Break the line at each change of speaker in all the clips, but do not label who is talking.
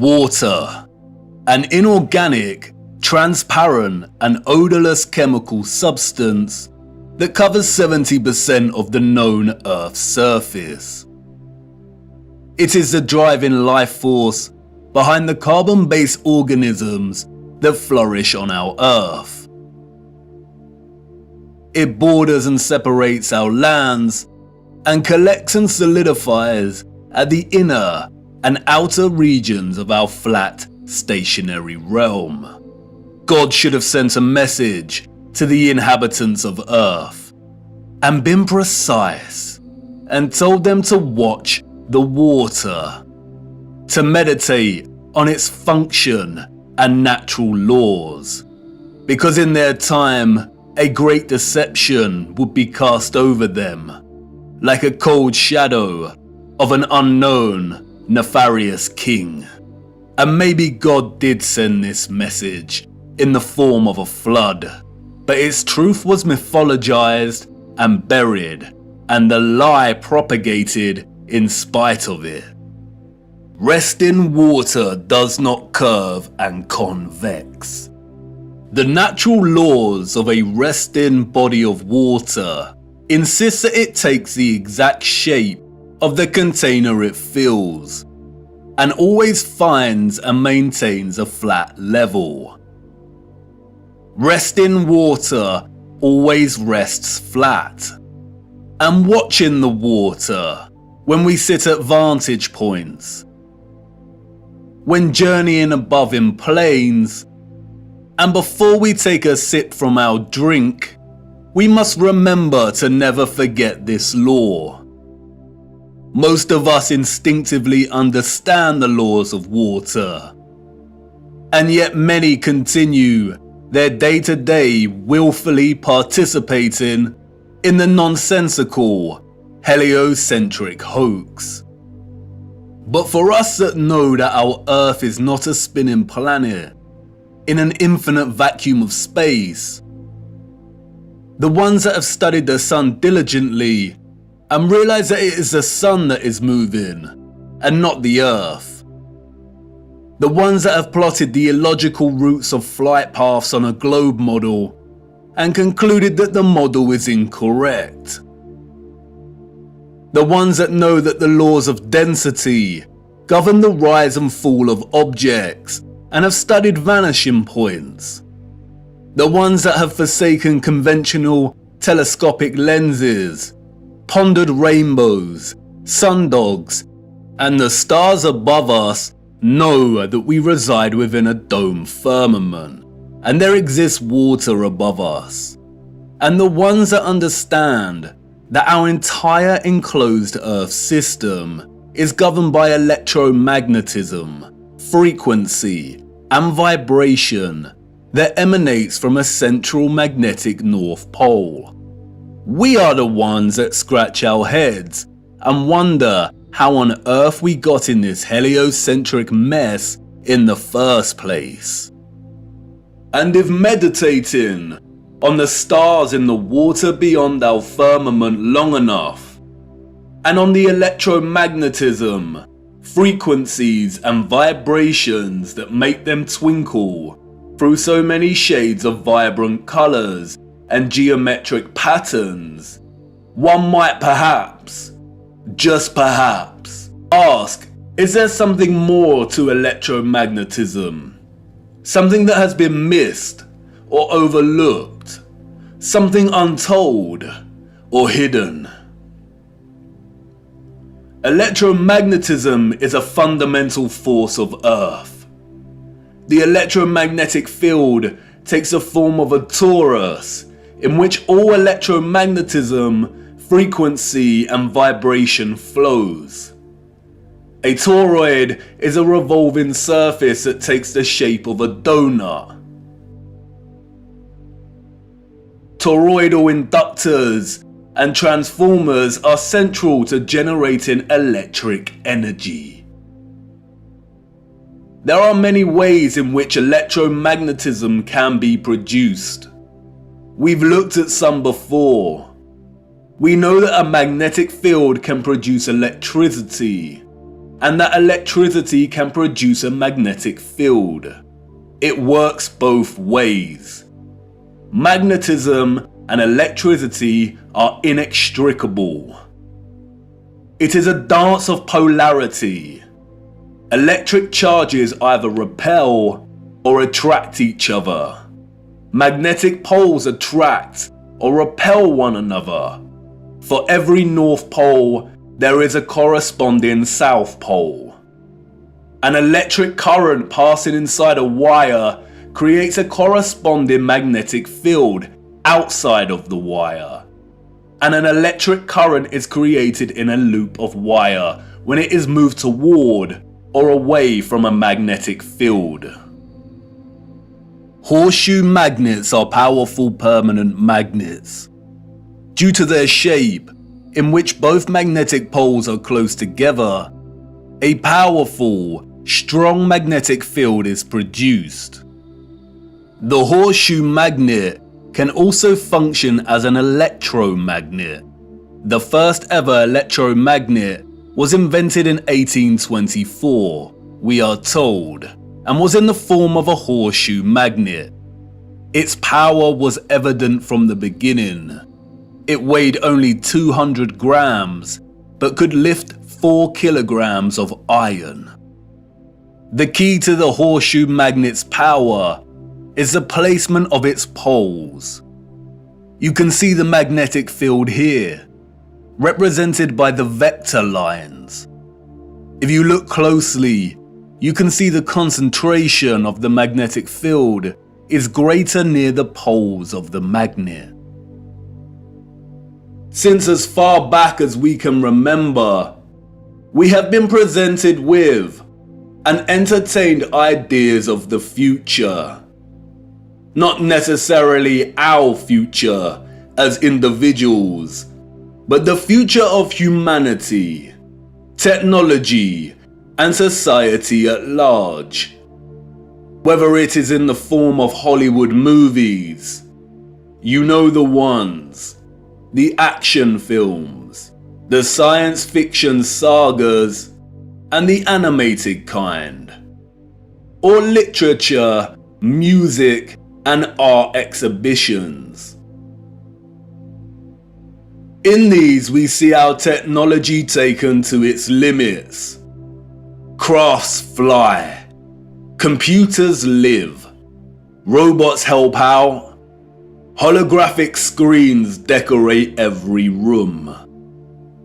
Water, an inorganic, transparent and odorless chemical substance that covers 70% of the known Earth's surface. It is the driving life force behind the carbon-based organisms that flourish on our Earth. It borders and separates our lands and collects and solidifies at the inner and outer regions of our flat, stationary realm. God should have sent a message to the inhabitants of Earth and been precise and told them to watch the water, to meditate on its function and natural laws, because in their time a great deception would be cast over them, like a cold shadow of an unknown, nefarious king. And maybe God did send this message in the form of a flood, but its truth was mythologized and buried, and the lie propagated in spite of it. Resting water does not curve and convex. The natural laws of a resting body of water insist that it takes the exact shape of the container it fills, and always finds and maintains a flat level. Resting water always rests flat, and watching the water when we sit at vantage points, when journeying above in planes, and before we take a sip from our drink, we must remember to never forget this law. Most of us instinctively understand the laws of water, and yet many continue their day-to-day willfully participating in the nonsensical, heliocentric hoax. But for us that know that our Earth is not a spinning planet in an infinite vacuum of space, the ones that have studied the sun diligently and realize that it is the sun that is moving and not the Earth, the ones that have plotted the illogical routes of flight paths on a globe model and concluded that the model is incorrect, the ones that know that the laws of density govern the rise and fall of objects and have studied vanishing points, the ones that have forsaken conventional telescopic lenses, pondered rainbows, sundogs, and the stars above us know that we reside within a dome firmament, and there exists water above us, and the ones that understand that our entire enclosed Earth system is governed by electromagnetism, frequency, and vibration that emanates from a central magnetic North Pole. We are the ones that scratch our heads and wonder how on earth we got in this heliocentric mess in the first place. And if meditating on the stars in the water beyond our firmament long enough, and on the electromagnetism, frequencies and vibrations that make them twinkle through so many shades of vibrant colours and geometric patterns, one might perhaps, just perhaps, ask, is there something more to electromagnetism? Something that has been missed or overlooked? Something untold or hidden? Electromagnetism is a fundamental force of Earth. The electromagnetic field takes the form of a torus in which all electromagnetism, frequency and vibration flows. A toroid is a revolving surface that takes the shape of a donut. Toroidal inductors and transformers are central to generating electric energy. There are many ways in which electromagnetism can be produced. We've looked at some before. We know that a magnetic field can produce electricity, and that electricity can produce a magnetic field. It works both ways. Magnetism and electricity are inextricable. It is a dance of polarity. Electric charges either repel or attract each other. Magnetic poles attract or repel one another. For every North Pole, there is a corresponding South Pole. An electric current passing inside a wire creates a corresponding magnetic field outside of the wire. And an electric current is created in a loop of wire when it is moved toward or away from a magnetic field. Horseshoe magnets are powerful permanent magnets. Due to their shape, in which both magnetic poles are close together, a powerful, strong magnetic field is produced. The horseshoe magnet can also function as an electromagnet. The first ever electromagnet was invented in 1824, we are told, and was in the form of a horseshoe magnet. Its power was evident from the beginning. It weighed only 200 grams, but could lift 4 kilograms of iron. The key to the horseshoe magnet's power is the placement of its poles. You can see the magnetic field here, represented by the vector lines. If you look closely, you can see the concentration of the magnetic field is greater near the poles of the magnet. Since as far back as we can remember, we have been presented with and entertained ideas of the future. Not necessarily our future as individuals, but the future of humanity, technology, and society at large. Whether it is in the form of Hollywood movies, you know the ones, the action films, the science fiction sagas, and the animated kind, or literature, music, and art exhibitions. In these we see our technology taken to its limits. Crafts fly, computers live, robots help out, holographic screens decorate every room.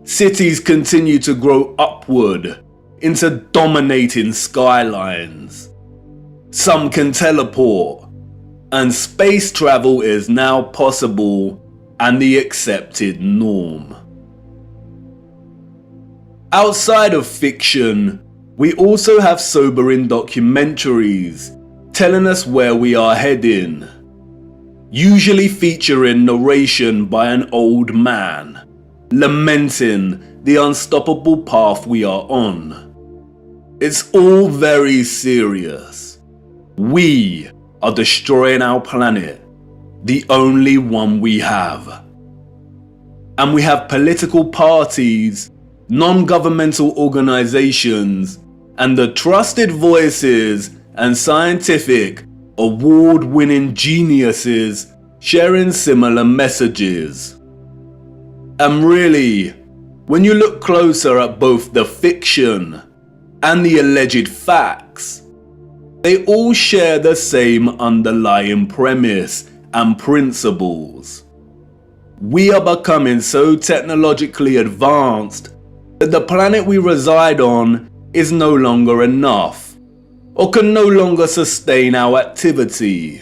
Cities continue to grow upward into dominating skylines. Some can teleport, and space travel is now possible and the accepted norm. Outside of fiction, we also have sobering documentaries telling us where we are heading, usually featuring narration by an old man, lamenting the unstoppable path we are on. It's all very serious. We are destroying our planet, the only one we have. And we have political parties, non-governmental organizations, and the trusted voices and scientific, award-winning geniuses sharing similar messages. And really, when you look closer at both the fiction and the alleged facts, they all share the same underlying premise and principles. We are becoming so technologically advanced that the planet we reside on is no longer enough, or can no longer sustain our activity.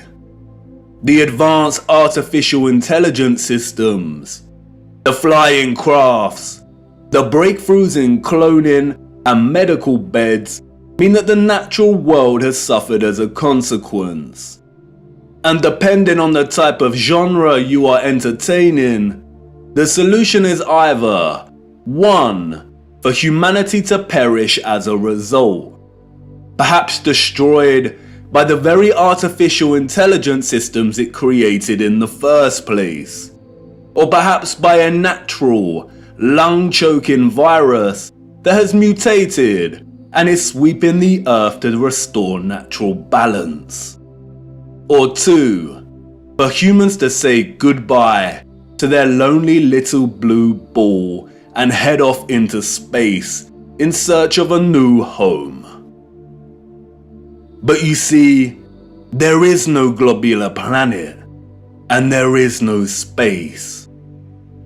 The advanced artificial intelligence systems, the flying crafts, the breakthroughs in cloning and medical beds mean that the natural world has suffered as a consequence. And depending on the type of genre you are entertaining, the solution is either 1. For humanity to perish as a result, perhaps destroyed by the very artificial intelligence systems it created in the first place, or perhaps by a natural, lung-choking virus that has mutated and is sweeping the earth to restore natural balance. Or 2, for humans to say goodbye to their lonely little blue ball and head off into space in search of a new home. But you see, there is no globular planet, and there is no space,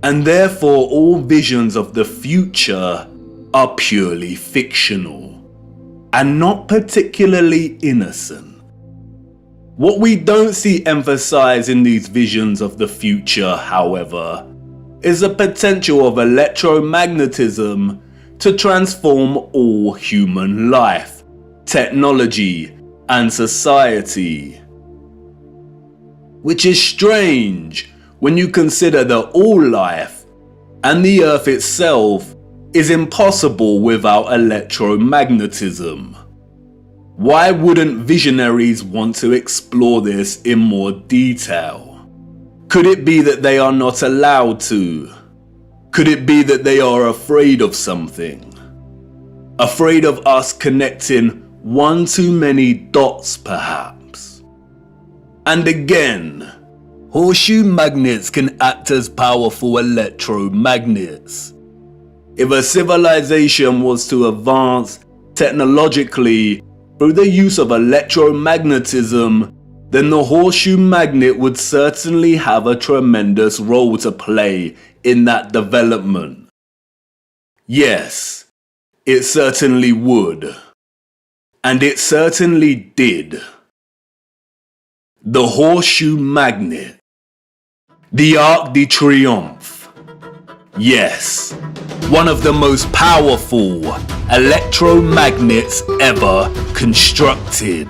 and therefore all visions of the future are purely fictional, and not particularly innocent. What we don't see emphasized in these visions of the future, however, is the potential of electromagnetism to transform all human life, technology, and society. Which is strange when you consider that all life, and the Earth itself, is impossible without electromagnetism. Why wouldn't visionaries want to explore this in more detail? Could it be that they are not allowed to? Could it be that they are afraid of something? Afraid of us connecting one too many dots, perhaps? And again, horseshoe magnets can act as powerful electromagnets. If a civilization was to advance technologically through the use of electromagnetism, then the horseshoe magnet would certainly have a tremendous role to play in that development. Yes, it certainly would. And it certainly did. The horseshoe magnet. The Arc de Triomphe. Yes, one of the most powerful electromagnets ever constructed.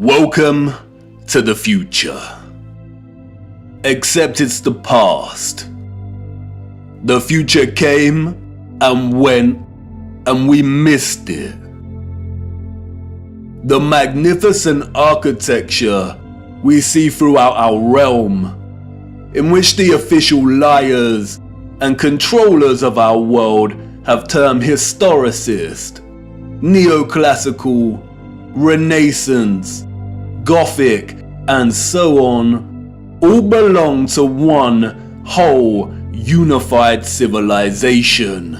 Welcome to the future. Except it's the past. The future came and went and we missed it. The magnificent architecture we see throughout our realm, in which the official liars and controllers of our world have termed historicist, neoclassical, Renaissance, Gothic, and so on, all belong to one whole unified civilization.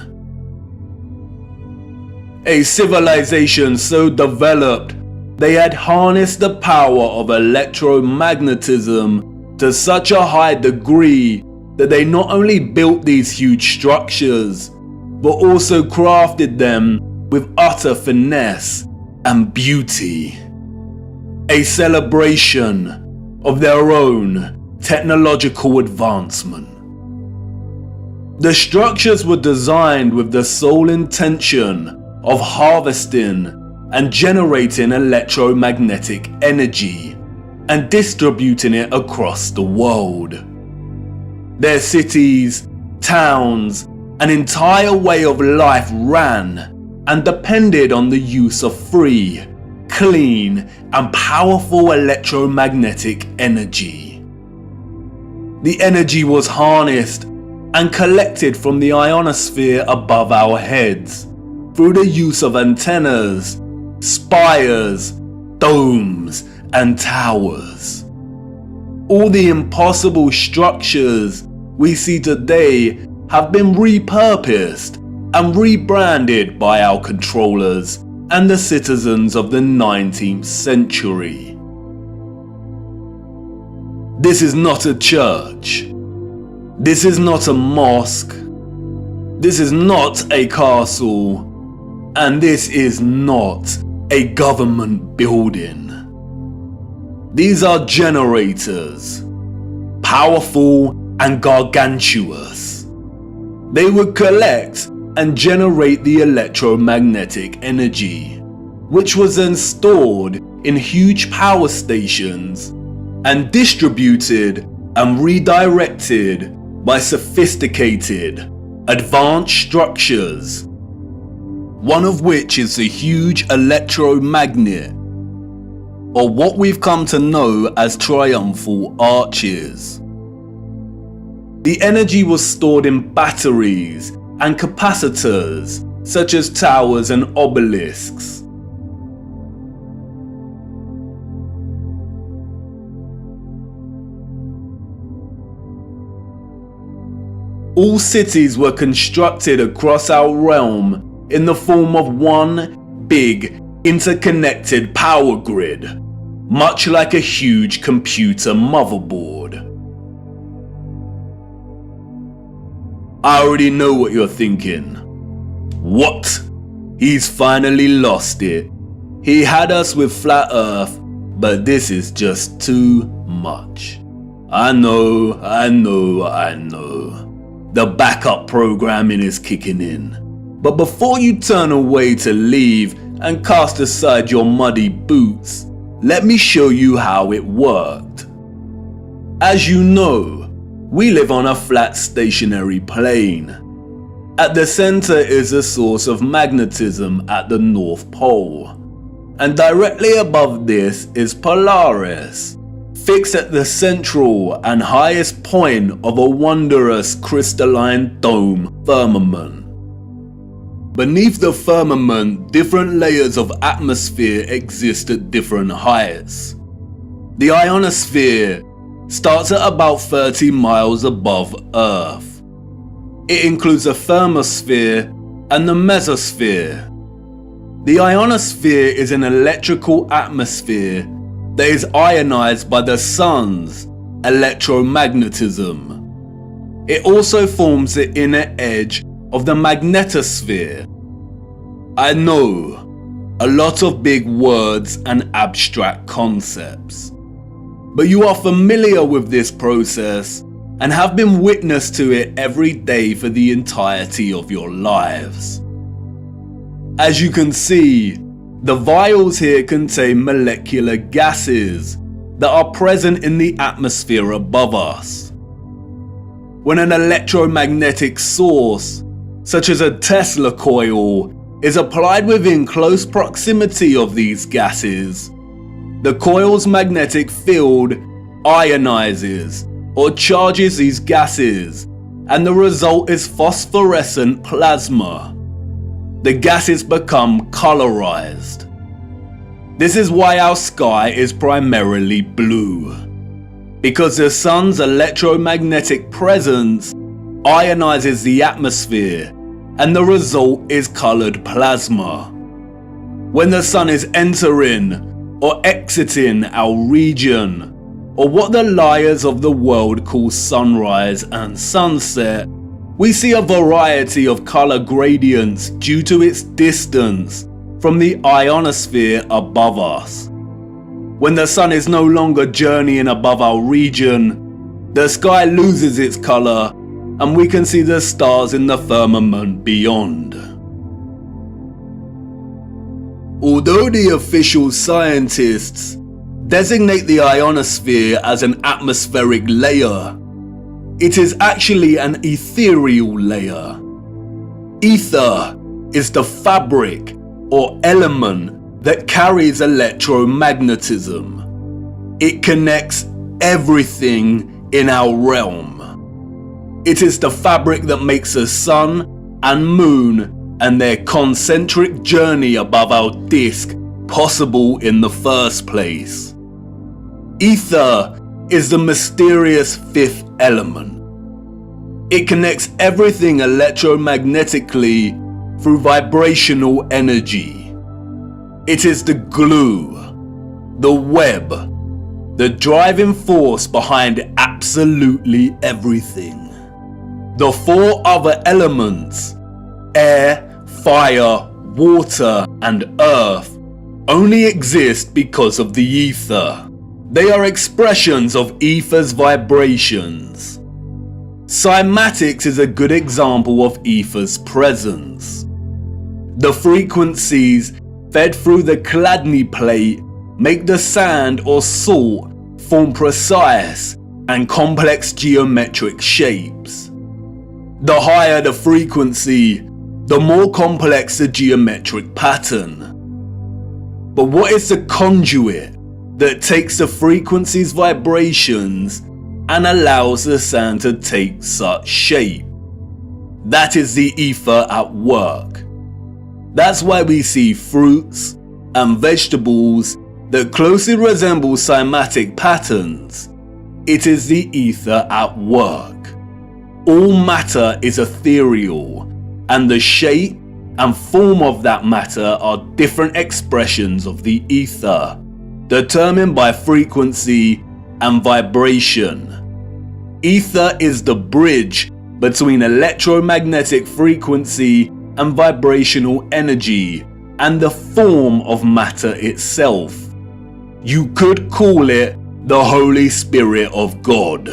A civilization so developed they had harnessed the power of electromagnetism to such a high degree that they not only built these huge structures, but also crafted them with utter finesse and beauty. A celebration of their own technological advancement. The structures were designed with the sole intention of harvesting and generating electromagnetic energy and distributing it across the world. Their cities, towns, an entire way of life ran and depended on the use of free, clean, and powerful electromagnetic energy. The energy was harnessed and collected from the ionosphere above our heads through the use of antennas, spires, domes, and towers. All the impossible structures we see today have been repurposed and rebranded by our controllers and the citizens of the 19th century. This is not a church. This is not a mosque. This is not a castle. And this is not a government building. These are generators, powerful and gargantuous. They would collect and generate the electromagnetic energy, which was then stored in huge power stations and distributed and redirected by sophisticated, advanced structures, one of which is the huge electromagnet, or what we've come to know as triumphal arches. The energy was stored in batteries and capacitors, such as towers and obelisks. All cities were constructed across our realm in the form of one big, interconnected power grid, much like a huge computer motherboard. I already know what you're thinking. What? He's finally lost it. He had us with flat earth, but this is just too much. I know. The backup programming is kicking in. But before you turn away to leave and cast aside your muddy boots, let me show you how it worked. As you know, we live on a flat stationary plane. At the center is a source of magnetism at the North Pole, and directly above this is Polaris, fixed at the central and highest point of a wondrous crystalline dome firmament. Beneath the firmament, different layers of atmosphere exist at different heights. The ionosphere starts at about 30 miles above Earth. It includes the thermosphere and the mesosphere. The ionosphere is an electrical atmosphere that is ionized by the sun's electromagnetism. It also forms the inner edge of the magnetosphere. I know, a lot of big words and abstract concepts, but you are familiar with this process and have been witness to it every day for the entirety of your lives. As you can see, The vials here contain molecular gases that are present in the atmosphere above us. When an electromagnetic source, such as a Tesla coil, is applied within close proximity of these gases, the coil's magnetic field ionizes or charges these gases, and the result is phosphorescent plasma. The gases become colorized. This is why our sky is primarily blue, because the sun's electromagnetic presence ionizes the atmosphere, and the result is colored plasma. When the sun is entering or exiting our region, or what the liars of the world call sunrise and sunset, we see a variety of color gradients due to its distance from the ionosphere above us. When the sun is no longer journeying above our region, the sky loses its color and we can see the stars in the firmament beyond. Although the official scientists designate the ionosphere as an atmospheric layer, it is actually an ethereal layer. Ether is the fabric or element that carries electromagnetism. It connects everything in our realm. It is the fabric that makes the sun and moon and their concentric journey above our disk possible in the first place. Ether is the mysterious fifth element. It connects everything electromagnetically through vibrational energy. It is the glue, the web, the driving force behind absolutely everything. The four other elements, air, fire, water, and earth, only exist because of the ether. They are expressions of ether's vibrations. Cymatics is a good example of ether's presence. The frequencies fed through the Chladni plate make the sand or salt form precise and complex geometric shapes. The higher the frequency, the more complex the geometric pattern. But what is the conduit that takes the frequency's vibrations and allows the sand to take such shape? That is the ether at work. That's why we see fruits and vegetables that closely resemble cymatic patterns. It is the ether at work. All matter is ethereal, and the shape and form of that matter are different expressions of the ether, determined by frequency and vibration. Ether is the bridge between electromagnetic frequency and vibrational energy and the form of matter itself. You could call it the Holy Spirit of God.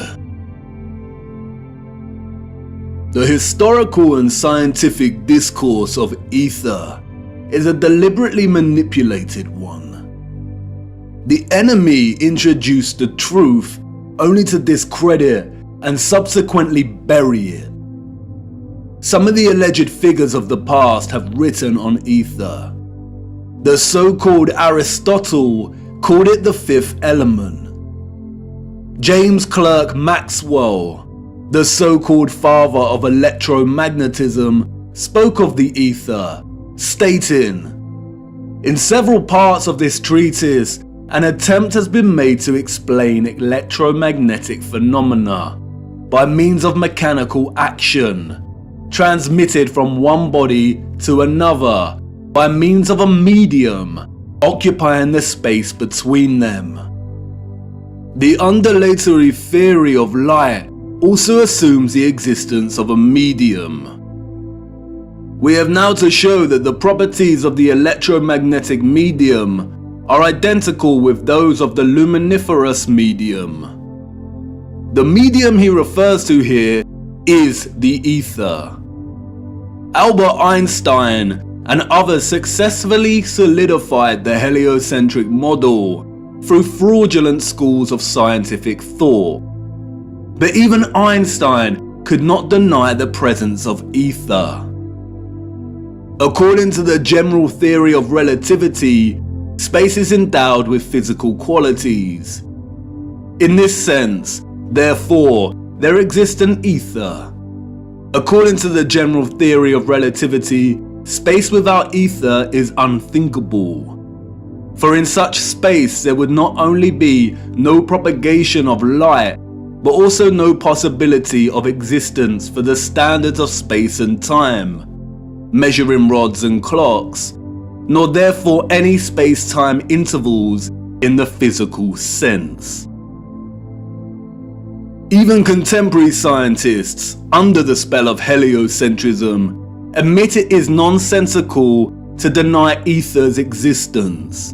The historical and scientific discourse of ether is a deliberately manipulated one. The enemy introduced the truth only to discredit and subsequently bury it. Some of the alleged figures of the past have written on ether. The so-called Aristotle called it the fifth element. James Clerk Maxwell, the so-called father of electromagnetism, spoke of the ether, stating, "In several parts of this treatise, an attempt has been made to explain electromagnetic phenomena by means of mechanical action, transmitted from one body to another by means of a medium occupying the space between them." The undulatory theory of light also assumes the existence of a medium. We have now to show that the properties of the electromagnetic medium are identical with those of the luminiferous medium. The medium he refers to here is the ether. Albert Einstein and others successfully solidified the heliocentric model through fraudulent schools of scientific thought. But even Einstein could not deny the presence of ether. According to the general theory of relativity, space is endowed with physical qualities. In this sense, therefore, there exists an ether. According to the general theory of relativity, space without ether is unthinkable. For in such space there would not only be no propagation of light, but also no possibility of existence for the standards of space and time, measuring rods and clocks, nor therefore any space-time intervals in the physical sense. Even contemporary scientists, under the spell of heliocentrism, admit it is nonsensical to deny ether's existence.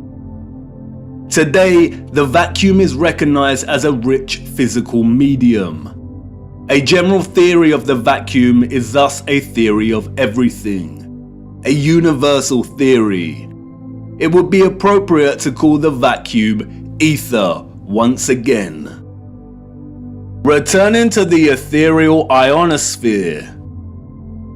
Today, the vacuum is recognized as a rich physical medium. A general theory of the vacuum is thus a theory of everything, a universal theory. It would be appropriate to call the vacuum ether once again. Returning to the ethereal ionosphere.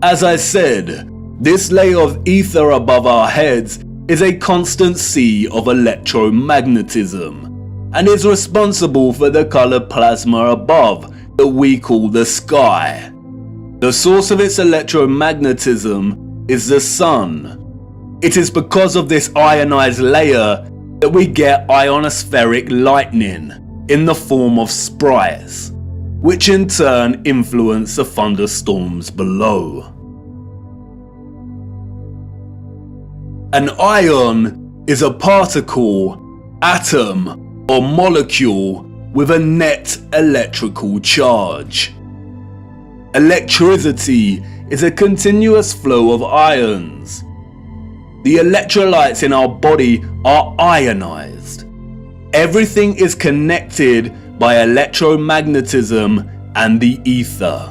As I said, this layer of ether above our heads is a constant sea of electromagnetism, and is responsible for the colored plasma above that we call the sky. The source of its electromagnetism is the sun. It is because of this ionized layer that we get ionospheric lightning in the form of sprites, which in turn influence the thunderstorms below. An ion is a particle, atom, or molecule with a net electrical charge. Electricity is a continuous flow of ions. The electrolytes in our body are ionized. Everything is connected by electromagnetism and the ether.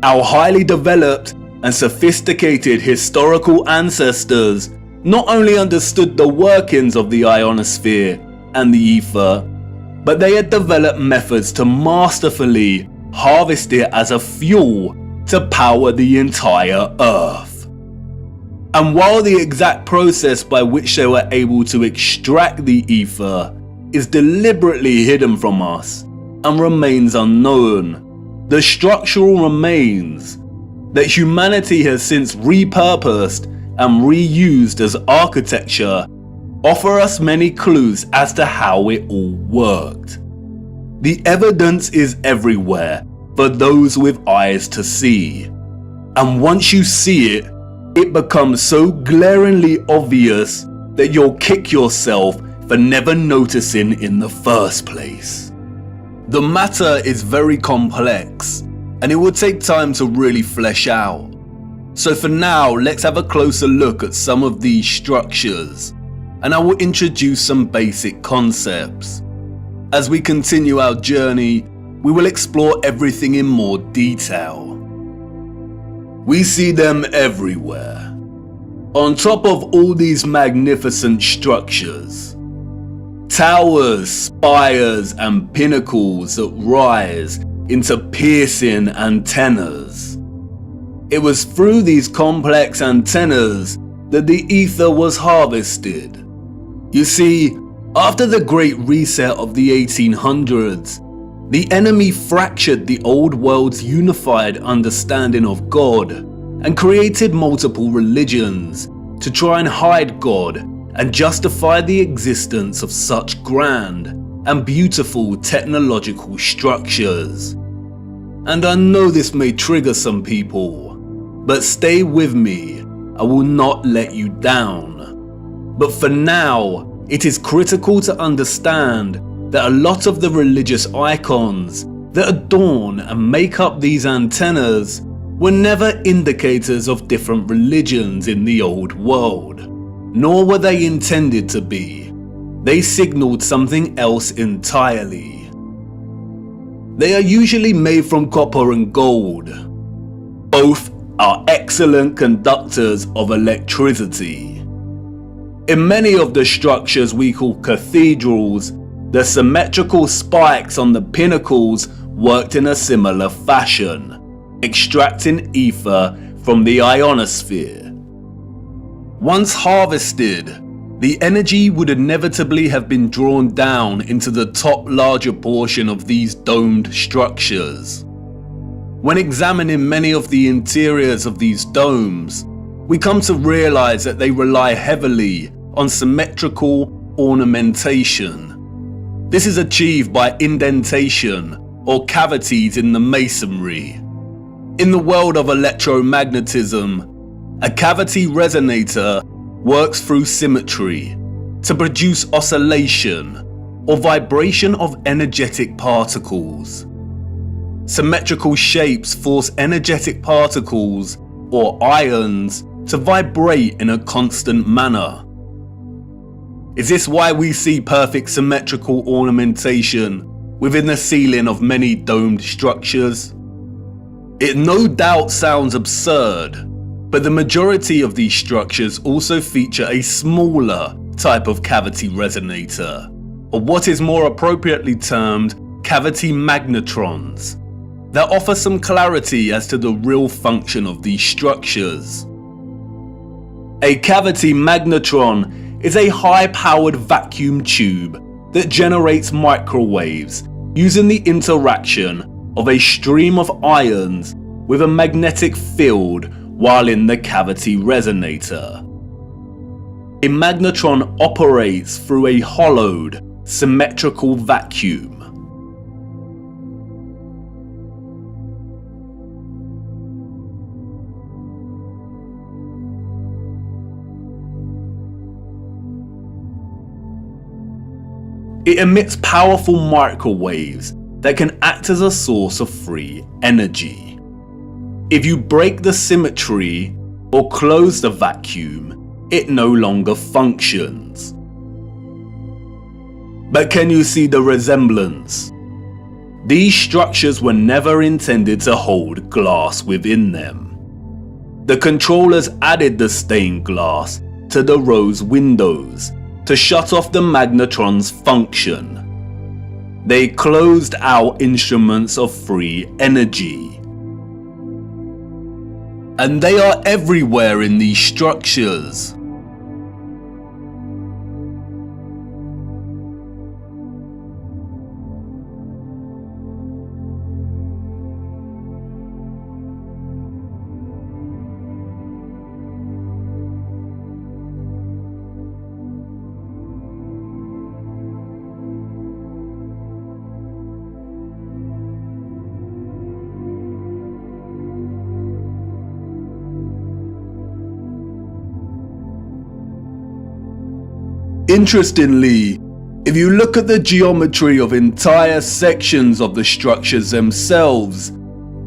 Our highly developed and sophisticated historical ancestors not only understood the workings of the ionosphere and the ether, but they had developed methods to masterfully harvest it as a fuel to power the entire Earth. And while the exact process by which they were able to extract the ether is deliberately hidden from us and remains unknown, the structural remains that humanity has since repurposed and reused as architecture offer us many clues as to how it all worked. The evidence is everywhere for those with eyes to see, and once you see it, it becomes so glaringly obvious that you'll kick yourself for never noticing in the first place. The matter is very complex, and it would take time to really flesh out. So for now, let's have a closer look at some of these structures, and I will introduce some basic concepts. As we continue our journey, we will explore everything in more detail. We see them everywhere. On top of all these magnificent structures, towers, spires, and pinnacles that rise into piercing antennas. It was through these complex antennas that the ether was harvested. You see, after the Great Reset of the 1800s, the enemy fractured the old world's unified understanding of God and created multiple religions to try and hide God and justify the existence of such grand and beautiful technological structures. And I know this may trigger some people, but stay with me, I will not let you down. But for now, it is critical to understand that a lot of the religious icons that adorn and make up these antennas were never indicators of different religions in the old world, nor were they intended to be. They signaled something else entirely. They are usually made from copper and gold. Both are excellent conductors of electricity. In many of the structures we call cathedrals, the symmetrical spikes on the pinnacles worked in a similar fashion, extracting ether from the ionosphere. Once harvested, the energy would inevitably have been drawn down into the top larger portion of these domed structures. When examining many of the interiors of these domes, we come to realize that they rely heavily on symmetrical ornamentation. This is achieved by indentation or cavities in the masonry. In the world of electromagnetism, a cavity resonator works through symmetry to produce oscillation or vibration of energetic particles. Symmetrical shapes force energetic particles or ions to vibrate in a constant manner. Is this why we see perfect symmetrical ornamentation within the ceiling of many domed structures? It no doubt sounds absurd, but the majority of these structures also feature a smaller type of cavity resonator, or what is more appropriately termed cavity magnetrons, that offer some clarity as to the real function of these structures. A cavity magnetron is a high-powered vacuum tube that generates microwaves using the interaction of a stream of ions with a magnetic field while in the cavity resonator. A magnetron operates through a hollowed, symmetrical vacuum. It emits powerful microwaves that can act as a source of free energy. If you break the symmetry or close the vacuum, it no longer functions. But can you see the resemblance? These structures were never intended to hold glass within them. The controllers added the stained glass to the rose windows to shut off the magnetron's function. They closed out instruments of free energy. And they are everywhere in these structures. Interestingly, if you look at the geometry of entire sections of the structures themselves,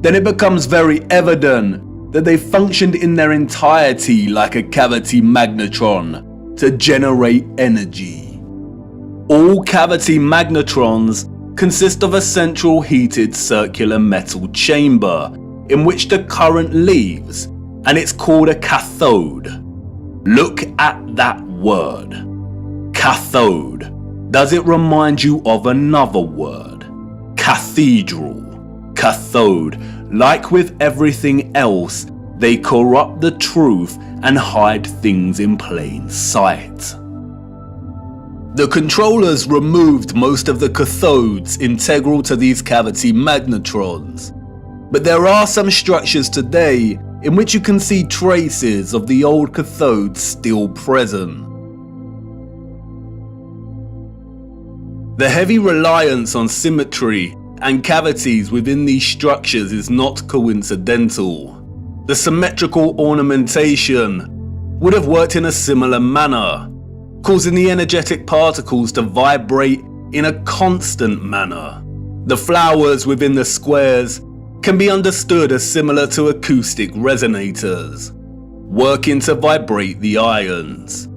then it becomes very evident that they functioned in their entirety like a cavity magnetron to generate energy. All cavity magnetrons consist of a central heated circular metal chamber in which the current leaves, and it's called a cathode. Look at that word. Cathode. Does it remind you of another word? Cathedral. Cathode. Like with everything else, they corrupt the truth and hide things in plain sight. The controllers removed most of the cathodes integral to these cavity magnetrons, but there are some structures today in which you can see traces of the old cathodes still present. The heavy reliance on symmetry and cavities within these structures is not coincidental. The symmetrical ornamentation would have worked in a similar manner, causing the energetic particles to vibrate in a constant manner. The flowers within the squares can be understood as similar to acoustic resonators, working to vibrate the ions.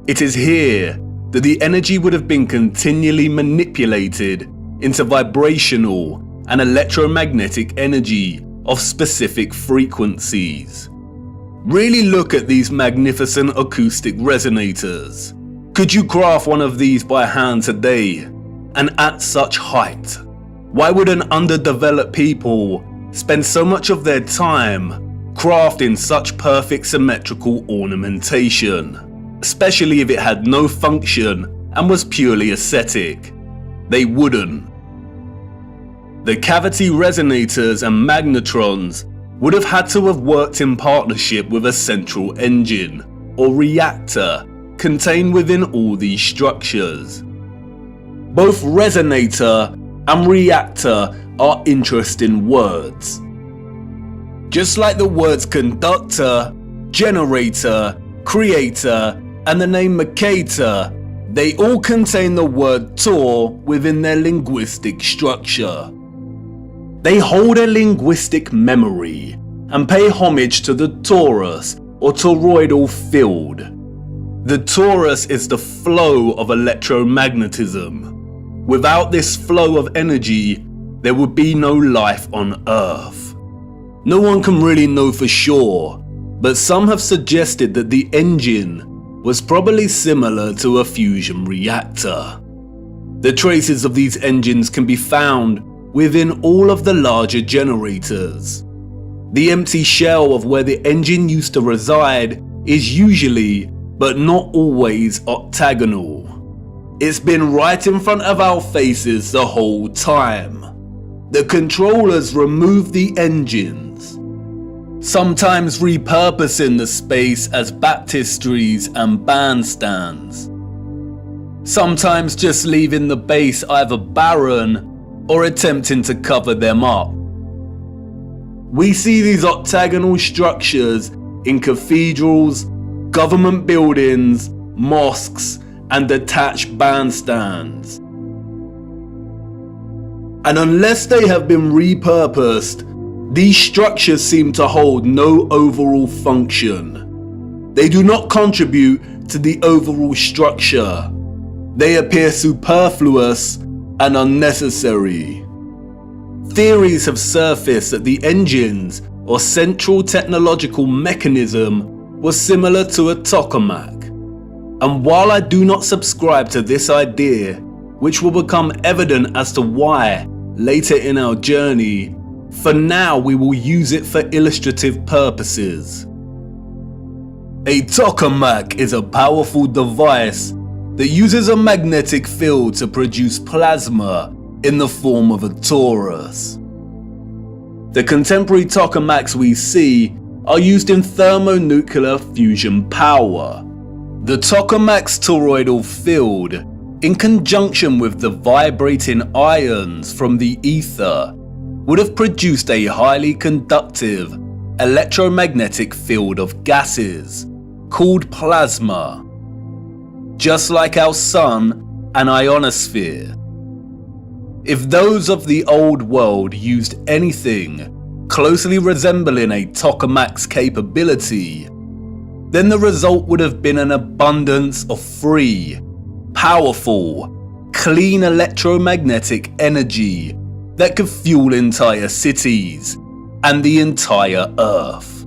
It is here that the energy would have been continually manipulated into vibrational and electromagnetic energy of specific frequencies. Really look at these magnificent acoustic resonators. Could you craft one of these by hand today, and at such height? Why would an underdeveloped people spend so much of their time crafting such perfect symmetrical ornamentation, especially if it had no function and was purely aesthetic? They wouldn't. The cavity resonators and magnetrons would have had to have worked in partnership with a central engine or reactor contained within all these structures. Both resonator and reactor are interesting words. Just like the words conductor, generator, creator, and the name Mercator, they all contain the word Tor within their linguistic structure. They hold a linguistic memory and pay homage to the torus or toroidal field. The torus is the flow of electromagnetism. Without this flow of energy, there would be no life on Earth. No one can really know for sure, but some have suggested that the engine was probably similar to a fusion reactor. The traces of these engines can be found within all of the larger generators. The empty shell of where the engine used to reside is usually, but not always, octagonal. It's been right in front of our faces the whole time. The controllers remove the engines, sometimes repurposing the space as baptistries and bandstands, sometimes just leaving the base either barren or attempting to cover them up. We see these octagonal structures in cathedrals, government buildings, mosques, and detached bandstands. And unless they have been repurposed, these structures seem to hold no overall function. They do not contribute to the overall structure. They appear superfluous and unnecessary. Theories have surfaced that the engines or central technological mechanism was similar to a tokamak. And while I do not subscribe to this idea, which will become evident as to why later in our journey, for now we will use it for illustrative purposes. A tokamak is a powerful device that uses a magnetic field to produce plasma in the form of a torus. The contemporary tokamaks we see are used in thermonuclear fusion power. The tokamak's toroidal field, in conjunction with the vibrating ions from the ether, would have produced a highly conductive electromagnetic field of gases called plasma, just like our sun and ionosphere. If those of the old world used anything closely resembling a tokamak's capability, then the result would have been an abundance of free, powerful, clean electromagnetic energy that could fuel entire cities and the entire Earth.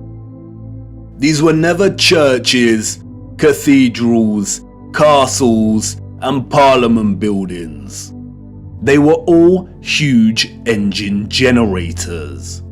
These were never churches, cathedrals, castles, and parliament buildings. They were all huge engine generators.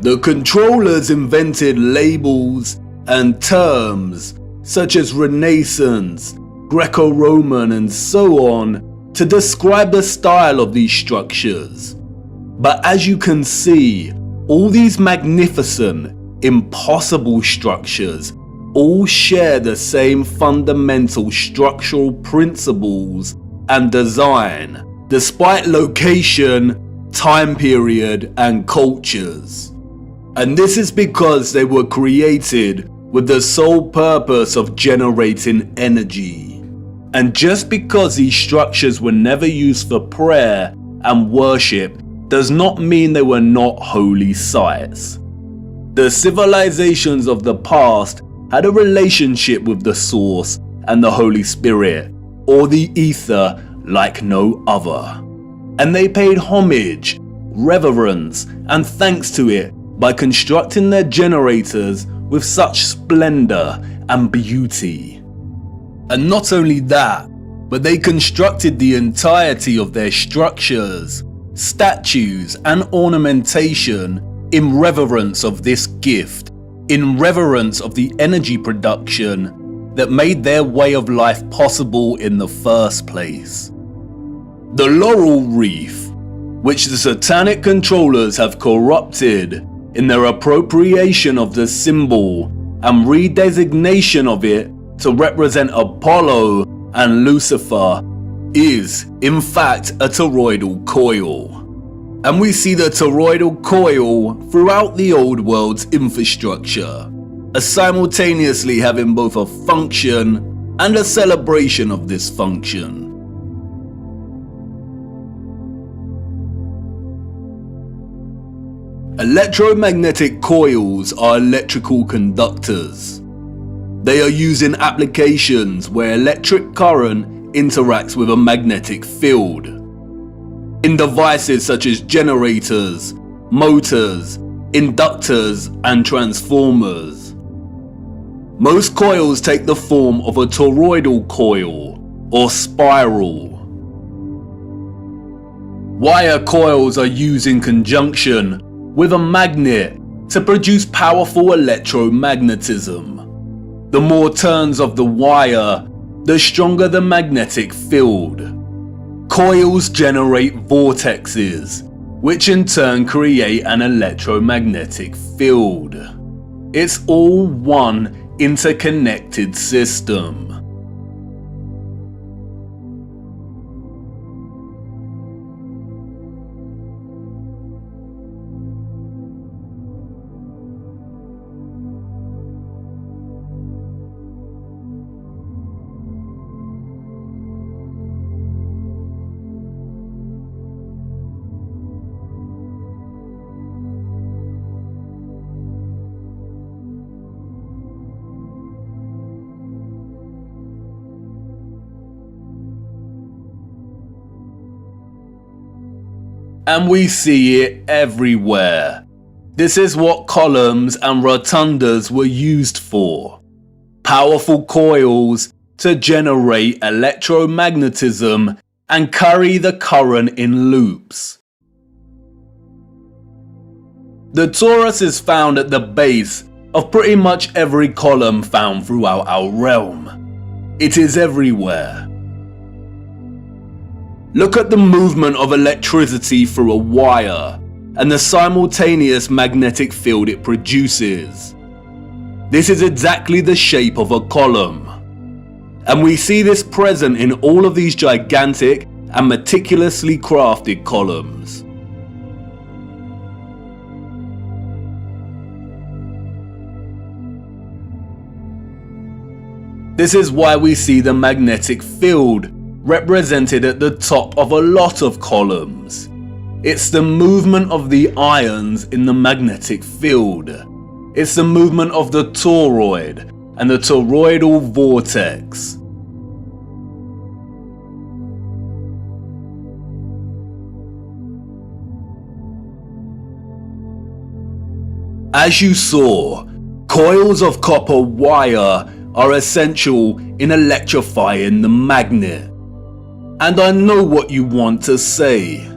The controllers invented labels and terms such as Renaissance, Greco-Roman, and so on to describe the style of these structures. But as you can see, all these magnificent, impossible structures all share the same fundamental structural principles and design, despite location, time period, and cultures. And this is because they were created with the sole purpose of generating energy. And just because these structures were never used for prayer and worship does not mean they were not holy sites. The civilizations of the past had a relationship with the Source and the Holy Spirit, or the Ether, like no other. And they paid homage, reverence, and thanks to it by constructing their generators with such splendor and beauty. And not only that, but they constructed the entirety of their structures, statues, and ornamentation in reverence of this gift, in reverence of the energy production that made their way of life possible in the first place. The laurel wreath, which the satanic controllers have corrupted in their appropriation of the symbol and redesignation of it to represent Apollo and Lucifer, is in fact a toroidal coil. And we see the toroidal coil throughout the old world's infrastructure, as simultaneously having both a function and a celebration of this function. Electromagnetic coils are electrical conductors. They are used in applications where electric current interacts with a magnetic field. In devices such as generators, motors, inductors, and transformers. Most coils take the form of a toroidal coil or spiral. Wire coils are used in conjunction with a magnet to produce powerful electromagnetism. The more turns of the wire, the stronger the magnetic field. Coils generate vortexes, which in turn create an electromagnetic field. It's all one interconnected system. And we see it everywhere. This is what columns and rotundas were used for. Powerful coils to generate electromagnetism and carry the current in loops. The torus is found at the base of pretty much every column found throughout our realm. It is everywhere. Look at the movement of electricity through a wire and the simultaneous magnetic field it produces. This is exactly the shape of a column. And we see this present in all of these gigantic and meticulously crafted columns. This is why we see the magnetic field represented at the top of a lot of columns. It's the movement of the ions in the magnetic field. It's the movement of the toroid and the toroidal vortex. As you saw, coils of copper wire are essential in electrifying the magnet. And I know what you want to say.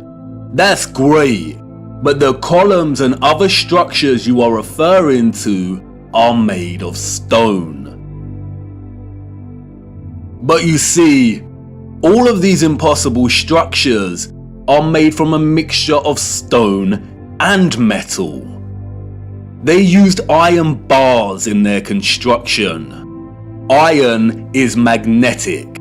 That's great, but the columns and other structures you are referring to are made of stone. But you see, all of these impossible structures are made from a mixture of stone and metal. They used iron bars in their construction. Iron is magnetic.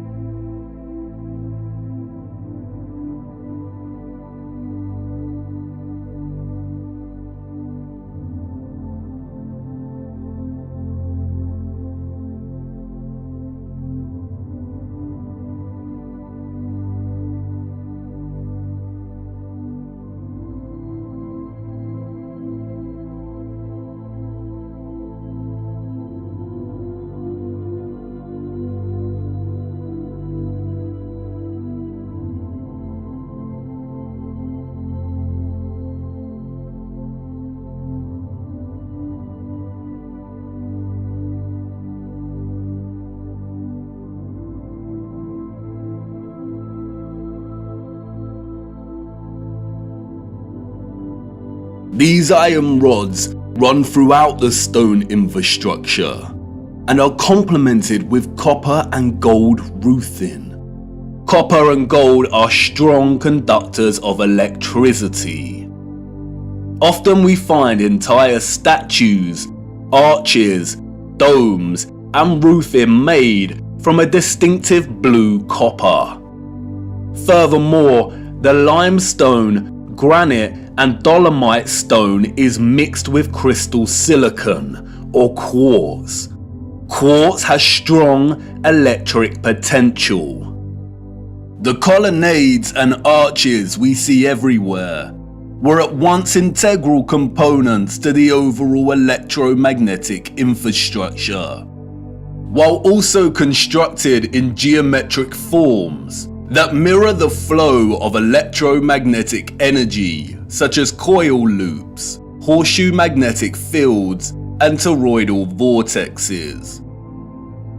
These iron rods run throughout the stone infrastructure and are complemented with copper and gold roofing. Copper and gold are strong conductors of electricity. Often we find entire statues, arches, domes, and roofing made from a distinctive blue copper. Furthermore, the limestone, granite, and dolomite stone is mixed with crystal silicon or quartz. Quartz has strong electric potential. The colonnades and arches we see everywhere were at once integral components to the overall electromagnetic infrastructure, while also constructed in geometric forms that mirror the flow of electromagnetic energy, such as coil loops, horseshoe magnetic fields, and toroidal vortexes.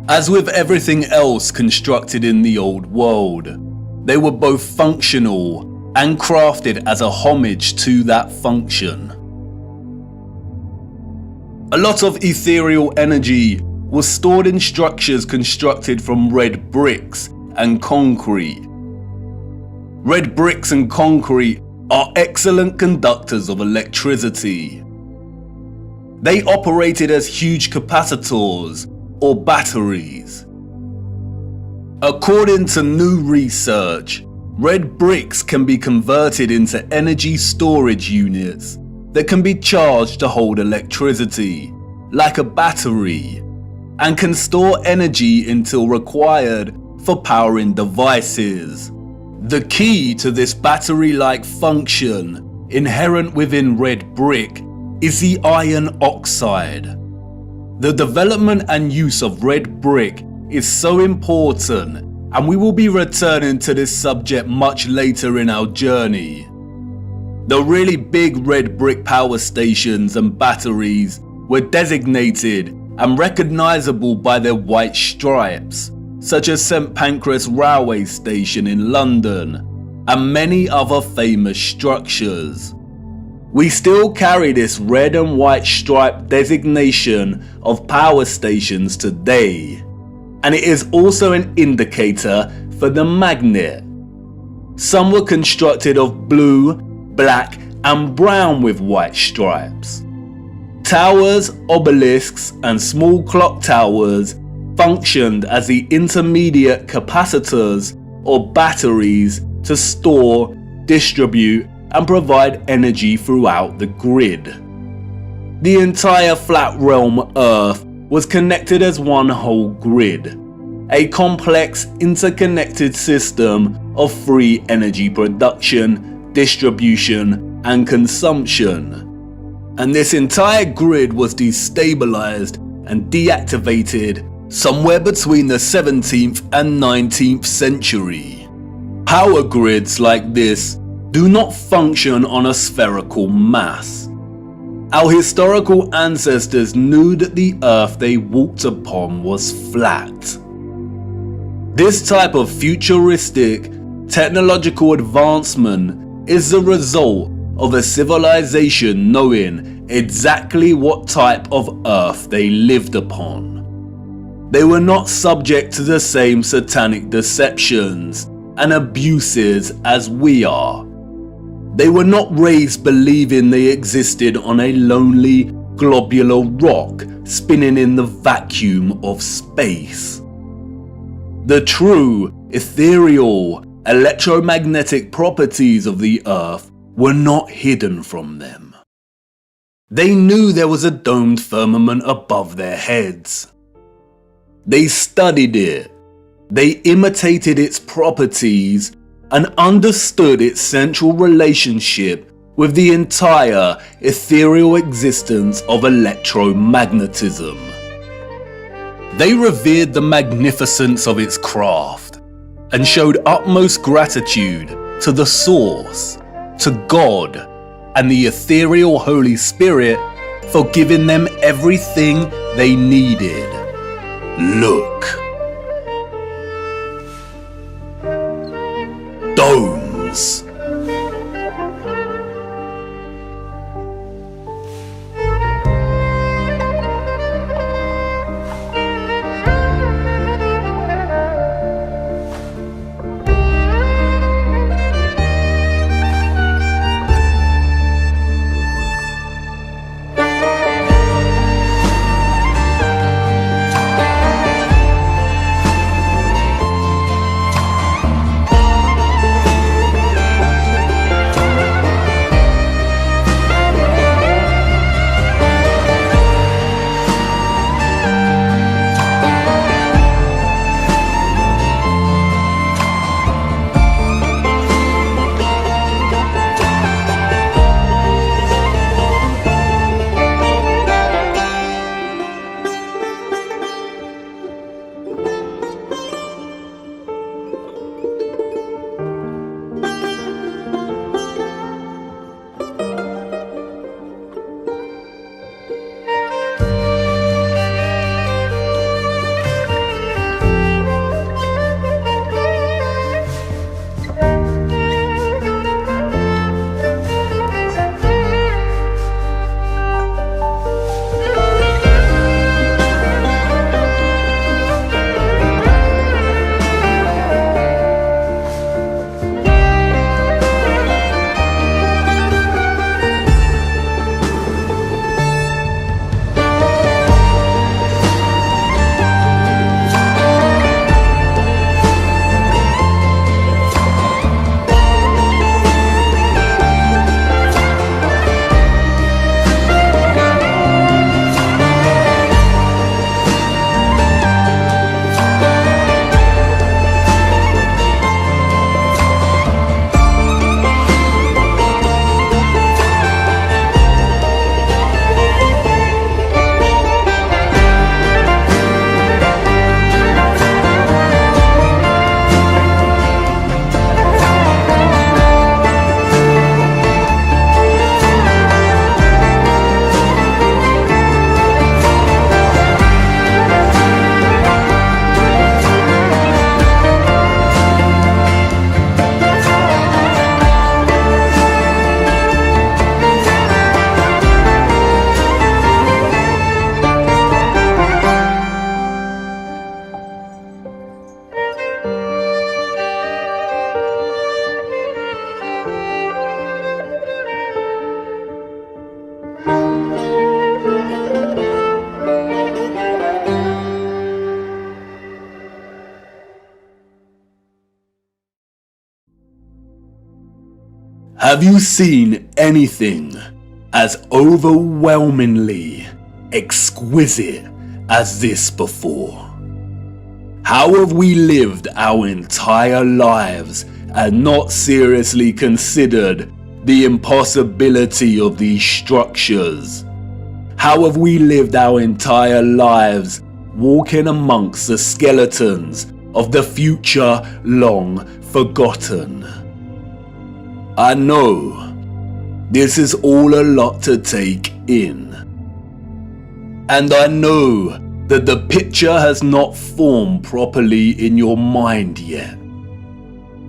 As with everything else constructed in the old world, they were both functional and crafted as a homage to that function. A lot of ethereal energy was stored in structures constructed from red bricks and concrete. Red bricks and concrete are excellent conductors of electricity. They operated as huge capacitors or batteries. According to new research, red bricks can be converted into energy storage units that can be charged to hold electricity, like a battery, and can store energy until required for powering devices. The key to this battery-like function inherent within red brick is the iron oxide. The development and use of red brick is so important, and we will be returning to this subject much later in our journey. The really big red brick power stations and batteries were designated and recognizable by their white stripes, such as St Pancras Railway Station in London, and many other famous structures. We still carry this red and white stripe designation of power stations today, and it is also an indicator for the magnet. Some were constructed of blue, black, and brown with white stripes. Towers, obelisks, and small clock towers functioned as the intermediate capacitors or batteries to store, distribute, and provide energy throughout the grid. The entire flat realm Earth was connected as one whole grid, a complex interconnected system of free energy production, distribution, and consumption. And this entire grid was destabilized and deactivated somewhere between the 17th and 19th century. Power grids like this do not function on a spherical mass. Our historical ancestors knew that the earth they walked upon was flat. This type of futuristic technological advancement is the result of a civilization knowing exactly what type of earth they lived upon. They were not subject to the same satanic deceptions and abuses as we are. They were not raised believing they existed on a lonely, globular rock spinning in the vacuum of space. The true, ethereal, electromagnetic properties of the Earth were not hidden from them. They knew there was a domed firmament above their heads. They studied it. They imitated its properties and understood its central relationship with the entire ethereal existence of electromagnetism. They revered the magnificence of its craft and showed utmost gratitude to the Source, to God, and the ethereal Holy Spirit for giving them everything they needed. Look. Domes. Have you seen anything as overwhelmingly exquisite as this before? How have we lived our entire lives and not seriously considered the impossibility of these structures? How have we lived our entire lives walking amongst the skeletons of the future long forgotten? I know this is all a lot to take in, and I know that the picture has not formed properly in your mind yet.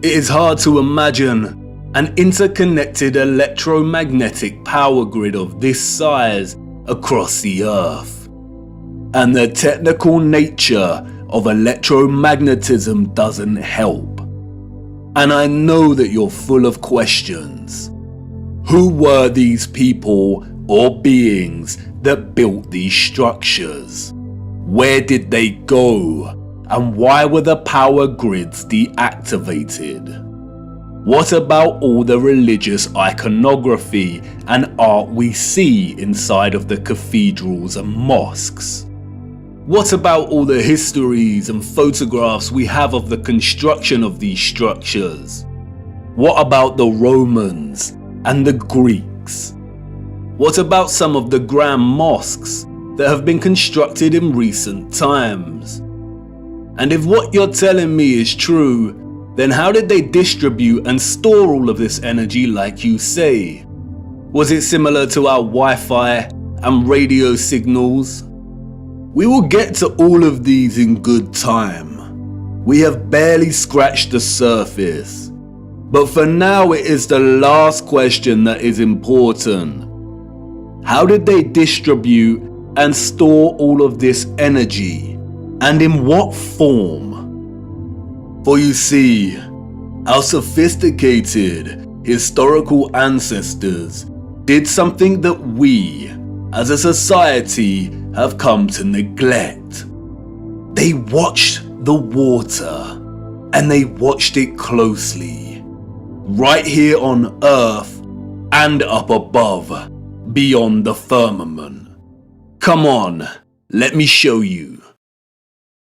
It is hard to imagine an interconnected electromagnetic power grid of this size across the Earth, and the technical nature of electromagnetism doesn't help. And I know that you're full of questions. Who were these people or beings that built these structures? Where did they go? And why were the power grids deactivated? What about all the religious iconography and art we see inside of the cathedrals and mosques? What about all the histories and photographs we have of the construction of these structures? What about the Romans and the Greeks? What about some of the grand mosques that have been constructed in recent times? And if what you're telling me is true, then how did they distribute and store all of this energy like you say? Was it similar to our Wi-Fi and radio signals? We will get to all of these in good time. We have barely scratched the surface. But for now, it is the last question that is important. How did they distribute and store all of this energy? And in what form? For you see, our sophisticated historical ancestors did something that we, as a society, have come to neglect. They watched the water, and they watched it closely, right here on Earth and up above, beyond the firmament. Come on, let me show you.